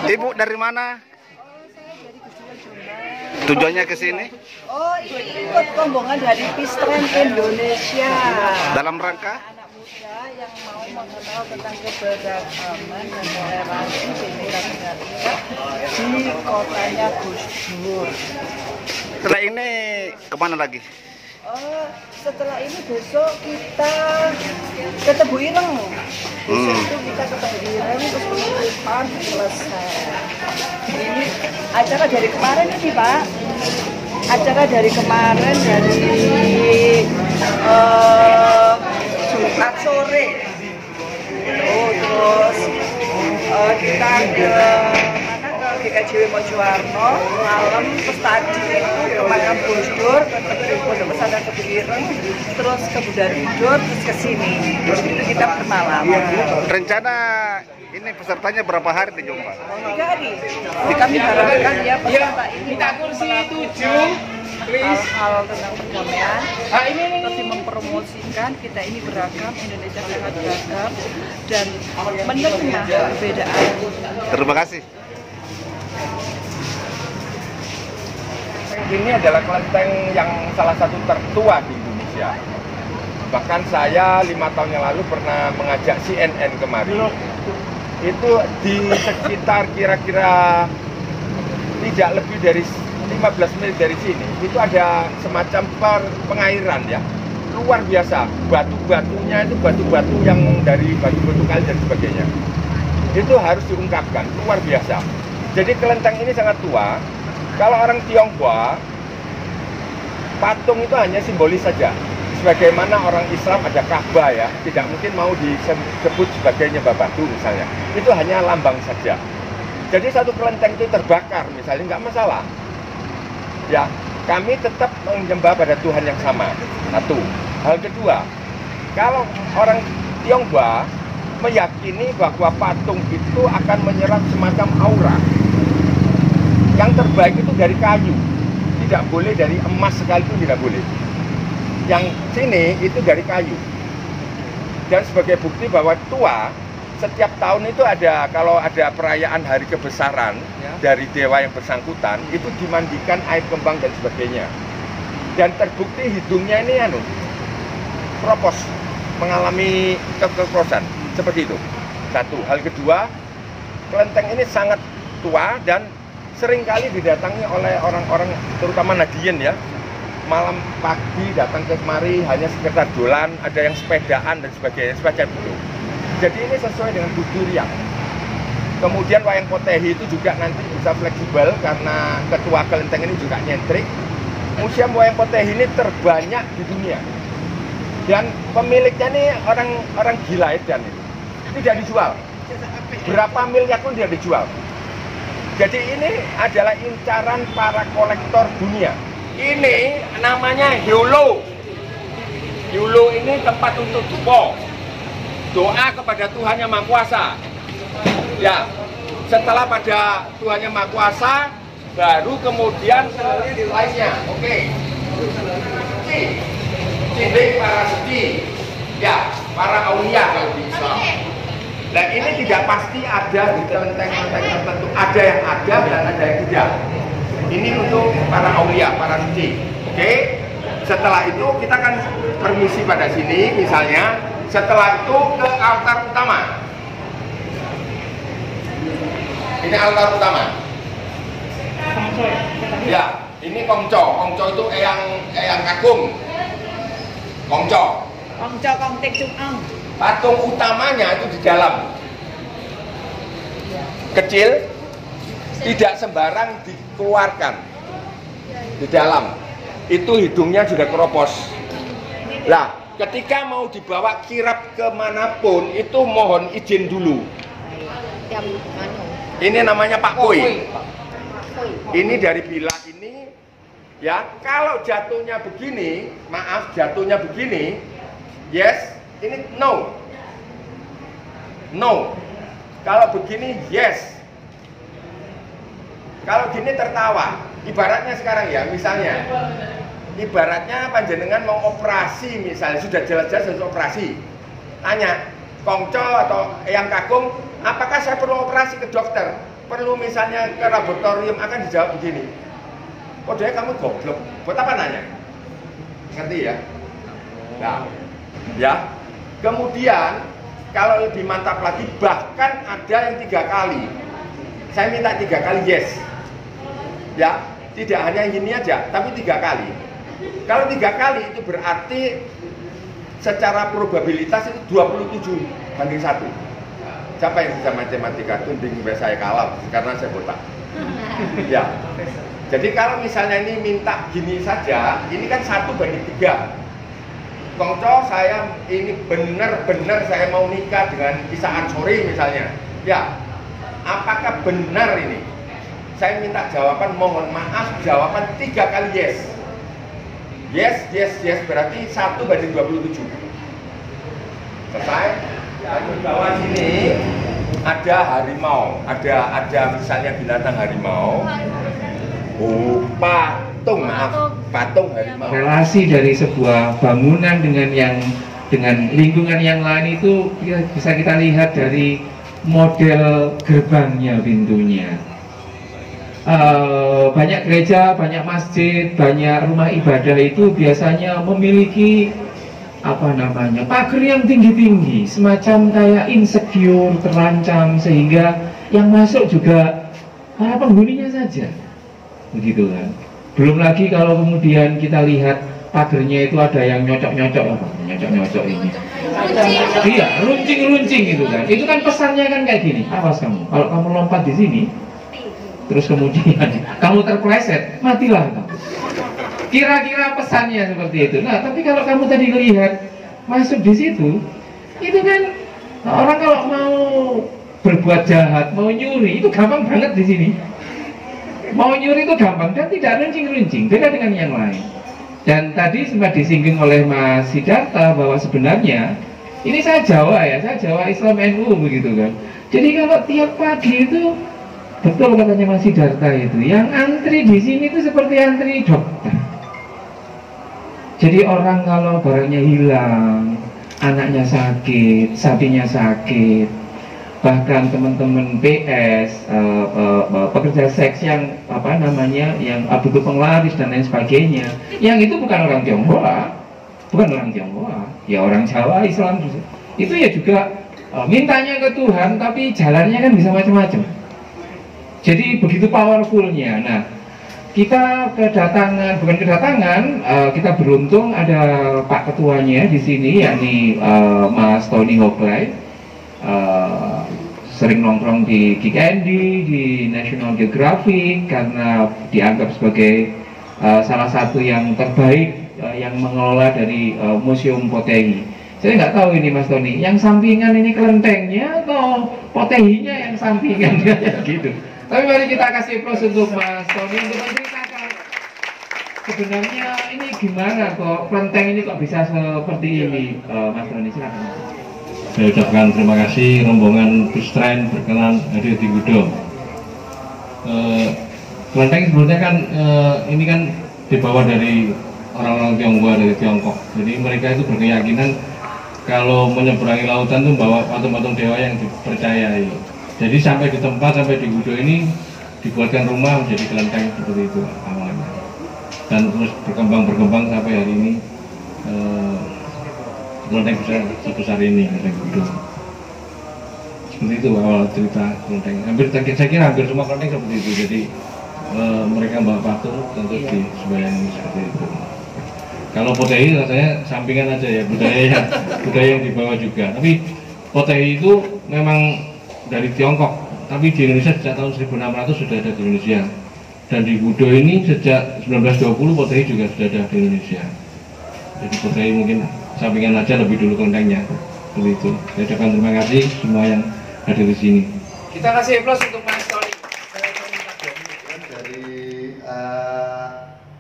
Ibu dari mana? Tujuannya ke sini? Oh, ini ikut rombongan dari Pistren Indonesia. Dalam rangka? Anak muda yang mau mengenal tentang keberagaman dan toleransi Bhinneka Tunggal Ika di kotanya Gus Dur. Setelah ini kemana lagi? Setelah ini besok kita ke Tebu Ireng. Besok itu kita ke Tebu Ireng, terus penutupan selesai. Ini acara dari kemarin ini Pak. Acara dari kemarin dari Jumat sore. Terus kita ke GKJW Mojowarno malam, terus tadi itu ke makam Gus Dur, ke Pondok Pesantren Tebu Ireng, terus ke Borobudur, terus ke sini. Terus itu kita bermalam. Rencana ini pesertanya berapa hari di Jombang? 3 hari. Jadi kami harapkan ya peserta ini minta kursi 7 hal-hal tentang perdamaian, lebih mempromosikan kita ini beragam, Indonesia sangat beragam dan menerima perbedaan. Terima kasih. Ini adalah kelenteng yang salah satu tertua di Indonesia. Bahkan saya 5 tahun yang lalu pernah mengajak CNN kemari. Itu di sekitar kira-kira tidak lebih dari 15 menit dari sini, itu ada semacam pengairan ya, luar biasa. Batu-batunya itu batu-batu yang dari batu-batu kali dan sebagainya. Itu harus diungkapkan, luar biasa. Jadi kelenteng ini sangat tua. Kalau orang Tionghoa, patung itu hanya simbolis saja. Sebagaimana orang Islam ada Ka'bah ya, tidak mungkin mau disebut sebagai nyembah batu misalnya. Itu hanya lambang saja. Jadi satu kelenteng itu terbakar misalnya, nggak masalah. Ya, kami tetap menyembah pada Tuhan yang sama. Satu. Hal kedua, kalau orang Tionghoa meyakini bahwa patung itu akan menyerap semacam aura. Yang terbaik itu dari kayu, tidak boleh dari emas sekalipun, tidak boleh. Yang sini itu dari kayu. Dan sebagai bukti bahwa tua, setiap tahun itu ada, kalau ada perayaan hari kebesaran ya, dari dewa yang bersangkutan, itu dimandikan air kembang dan sebagainya. Dan terbukti hidungnya ini kropos, mengalami kekrosan seperti itu. Satu. Hal kedua, kelenteng ini sangat tua dan seringkali didatangi oleh orang-orang terutama Nadiyin ya. Malam pagi datang ke kemari hanya sekedar dolan, ada yang sepedaan dan sebagainya, semacam itu. Jadi ini sesuai dengan budurian. Kemudian wayang potehi itu juga nanti bisa fleksibel karena ketua kelenteng ini juga nyentrik. Museum wayang potehi ini terbanyak di dunia. Dan pemiliknya ini orang gila edan itu. Tidak dijual. Berapa miliar pun tidak dijual. Jadi ini adalah incaran para kolektor dunia. Ini namanya Hyolo. Hyolo ini tempat untuk doa kepada Tuhan Yang Maha Kuasa. Ya, setelah pada Tuhan Yang Maha Kuasa, baru kemudian lainnya. Oke. Ini para suci. Ya, para aulia kalau di Islam. Dan ini tidak pasti ada di kelenteng-kelenteng tertentu. Ada yang ada dan ada yang tidak. Ini untuk para aulia, para suci. Oke. Setelah itu kita akan permisi pada sini misalnya. Setelah itu ke altar utama. Ini altar utama. Ya, ini kongco. Kongco itu eyang kakung. Kongco. Kongco kongtek cungeng. Patung utamanya itu di dalam. Kecil, tidak sembarang dikeluarkan. Di dalam. Itu hidungnya sudah keropos. Lah, ketika mau dibawa kirap kemanapun, itu mohon izin dulu. Ini namanya Pak Koi. Ini dari bila ini, ya. Kalau jatuhnya begini, maaf, jatuhnya begini, yes. Ini no. No. Kalau begini, yes. Kalau gini tertawa. Ibaratnya sekarang ya, misalnya. Ibaratnya panjenengan mau operasi misalnya, sudah jelas-jelas harus operasi. Tanya, kongco atau yang kagum, apakah saya perlu operasi ke dokter? Perlu misalnya ke laboratorium, akan dijawab begini. Oh dia kamu goblok, buat apa nanya? Ngerti ya? Nah, ya. Kemudian kalau lebih mantap lagi, bahkan ada yang 3 kali. Saya minta 3 kali yes. Ya, tidak hanya ini aja, tapi 3 kali. Kalau 3 kali itu berarti secara probabilitas itu 27/1. Siapa yang bisa matematika tunding saya kalah karena saya botak. Ya. Jadi kalau misalnya ini minta gini saja, ini kan 1/3. Kongco saya ini benar-benar saya mau nikah dengan Isa Ansori misalnya. Ya. Apakah benar ini? Saya minta jawaban, mohon maaf, jawaban 3 kali yes. Yes, yes, yes, berarti 1/27. Selesai? Di bawah sini ada harimau, ada misalnya binatang harimau. Oh, patung, maaf, patung harimau. Relasi dari sebuah bangunan dengan lingkungan yang lain itu bisa kita lihat dari model gerbangnya, pintunya. Banyak gereja, banyak masjid, banyak rumah ibadah itu biasanya memiliki pagar yang tinggi-tinggi, semacam kayak insecure, terancam, sehingga yang masuk juga para penghuninya saja, begitu kan. Belum lagi kalau kemudian kita lihat pagarnya itu ada yang nyocok-nyocok ini. Iya, runcing-runcing gitu kan. Itu kan pesannya kan kayak gini, awas kamu, kalau kamu lompat di sini, terus kemudian kamu terpleset, matilah kamu. Kira-kira pesannya seperti itu. Nah, tapi kalau kamu tadi lihat masuk di situ, itu kan orang kalau mau berbuat jahat, mau nyuri, itu gampang banget di sini. Mau nyuri itu gampang dan tidak runcing-runcing, beda dengan yang lain. Dan tadi sempat disinggung oleh Mas Sidarta bahwa sebenarnya ini saya Jawa Islam NU begitu kan. Jadi kalau tiap pagi itu betul katanya Mas Sidarta itu, yang antri di sini itu seperti antri dokter. Jadi orang kalau barangnya hilang, anaknya sakit, sapinya sakit, bahkan teman-teman PS, pekerja seks yang yang butuh penglaris dan lain sebagainya, yang itu bukan orang Tionghoa, ya orang Jawa Islam itu ya juga mintanya ke Tuhan, tapi jalannya kan bisa macam-macam. Jadi begitu powerfulnya. Nah, kita kita beruntung ada Pak Ketuanya di sini, yakni Mas Tony Hokley, sering nongkrong di Geek Andy, di National Geographic karena dianggap sebagai salah satu yang terbaik yang mengelola dari Museum Potehi. Saya nggak tahu ini Mas Tony, yang sampingan ini kelentengnya atau potehinya yang sampingan gitu. Tapi mari kita kasih plus untuk Mas Tony untuk menceritakan sebenarnya ini gimana kok kelenteng ini kok bisa seperti ini, Mas Tony, silakan. Saya ucapkan terima kasih rombongan bus train berkenan hadir di Gudo. Kelenteng sebenarnya kan ini kan dibawa dari orang-orang Tionghoa, dari Tiongkok. Jadi mereka itu berkeyakinan kalau menyeberangi lautan itu membawa patung-patung dewa yang dipercayai. Jadi sampai di tempat, sampai di Gudo ini dibuatkan rumah menjadi kelenteng seperti itu awalnya. Dan terus berkembang sampai hari ini kelenteng sebesar ini, kelenteng Gudo. Seperti itu awal cerita kelenteng. Saya kira hampir semua kelenteng seperti itu. Jadi mereka bawa patung tentu disembayangi seperti itu. Kalau Potehi rasanya sampingan aja ya, budaya yang dibawa juga. Tapi Potehi itu memang dari Tiongkok, tapi di Indonesia sejak tahun 1600 sudah ada di Indonesia. Dan di Gudo ini sejak 1920 Potehi juga sudah ada di Indonesia. Jadi Potehi mungkin sampingan aja, lebih dulu kelentengnya. Seperti itu. Saya ucapkan terima kasih semua yang hadir di sini. Kita kasih plus untuk Mas Tony. Dari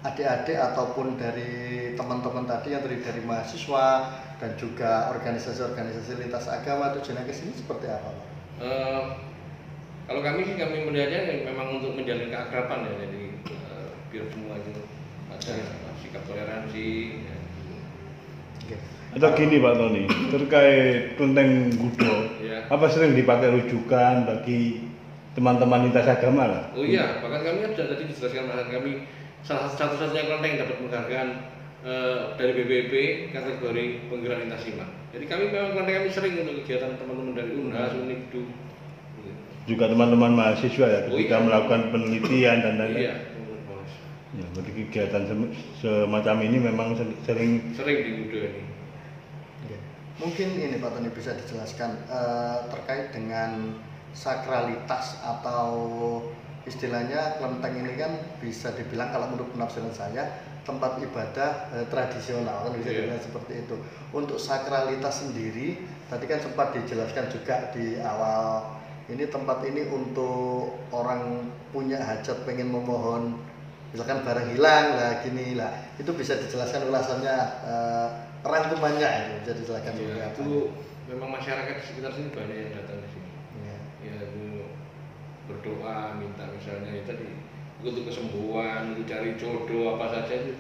adik-adik ataupun dari teman-teman tadi yang terdiri dari mahasiswa dan juga organisasi-organisasi lintas agama tujuannya ke sini seperti apa, Pak? Kalau kami melihatnya memang untuk menjalin keakraban ya, jadi biar semua itu ada sikap toleransi ya. Oke. Atau gini Pak Tony, terkait kelenteng Gudo, Ya. apa sering dipakai rujukan bagi teman-teman lintas agama lah? Oh iya, bahkan kami kan sudah tadi dijelaskan bahkan kami salah satu-satunya kelenteng yang dapat penghargaan dari BPP kategori penggerak lintas iman. Jadi kami memang kelenteng kami sering untuk kegiatan teman-teman dari UNHAS, UNIBDU. Juga teman-teman mahasiswa ya, ketika iya. melakukan penelitian dan lain-lain. Iya. Ya, berarti kegiatan semacam ini memang sering Sering di Gudo ini. Oke. Mungkin ini Pak Tony bisa dijelaskan terkait dengan sakralitas atau istilahnya kelenteng ini kan bisa dibilang kalau menurut penafsiran saya tempat ibadah tradisional kan bisa dibilang seperti itu. Untuk sakralitas sendiri tadi kan sempat dijelaskan juga di awal, ini tempat ini untuk orang punya hajat pengen memohon misalkan barang hilang lah gini lah, itu bisa dijelaskan ulasannya rangkumannya itu bisa dijelaskan juga. Ya, itu memang masyarakat di sekitar sini banyak yang datang ke sini. Ya itu berdoa minta misalnya ya tadi untuk kesembuhan, untuk cari jodoh apa saja itu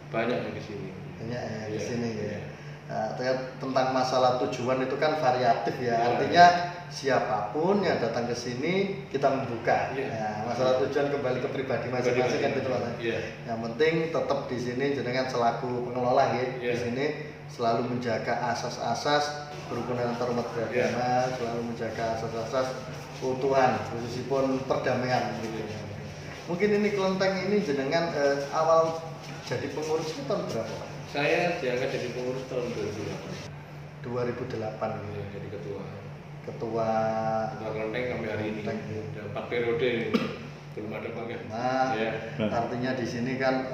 banyak yang di sini. Banyak ya di Iya, sini ya. iya. Tentang masalah tujuan itu kan variatif ya. Artinya siapapun yang datang ke sini kita membuka. Iya. Ya, masalah tujuan kembali ke pribadi masing-masing kan gitu Mas. Iya. Yang penting tetap di sini jenengan selaku pengelola ya di Iya. sini selalu menjaga asas-asas kerukunan antar umat beragama, selalu menjaga asas-asas keutuhan, khususipun perdamaian gitu. Mungkin ini kelenteng ini jenengan awal jadi pengurus itu tahun berapa? Saya diangkat jadi pengurus tahun 2008. 2008 gitu. Ya, jadi ketua. Ketua Kelenteng sampai hari ini. Kelenteng, ya. Udah 4 periode belum ada pakai. Nah, Ya. artinya di sini kan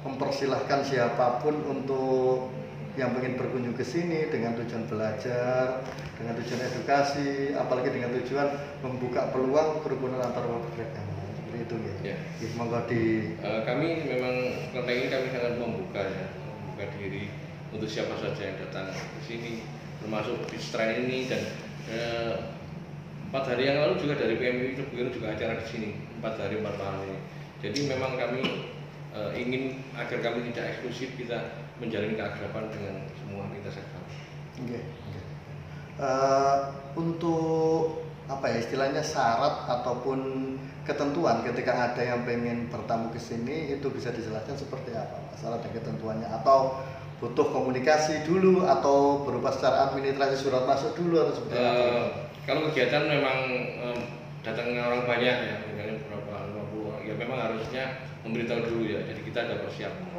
mempersilahkan siapapun untuk yang ingin berkunjung ke sini dengan tujuan belajar, dengan tujuan edukasi, apalagi dengan tujuan membuka peluang kerukunan antar umat beragama. Seperti itu ya. Ya. Monggo di Kami memang kelenteng ini kami sangat membuka ya, membuka diri untuk siapa saja yang datang ke sini, termasuk di strain ini dan 4 hari yang lalu juga dari PMI juga acara di sini 4 hari 4 malam ini. Jadi memang kami ingin agar kami tidak eksklusif, kita menjalin keakraban dengan semua lintas agama. Oke. Untuk apa ya istilahnya syarat ataupun ketentuan ketika ada yang pengen bertamu ke sini itu bisa dijelaskan seperti apa syarat dan ketentuannya, atau butuh komunikasi dulu atau berupa secara administrasi surat masuk dulu atau seperti apa? Kalau kegiatan memang datangnya orang banyak ya, misalnya berapa 50 orang, ya memang harusnya memberitahu dulu ya, jadi kita ada persiapan.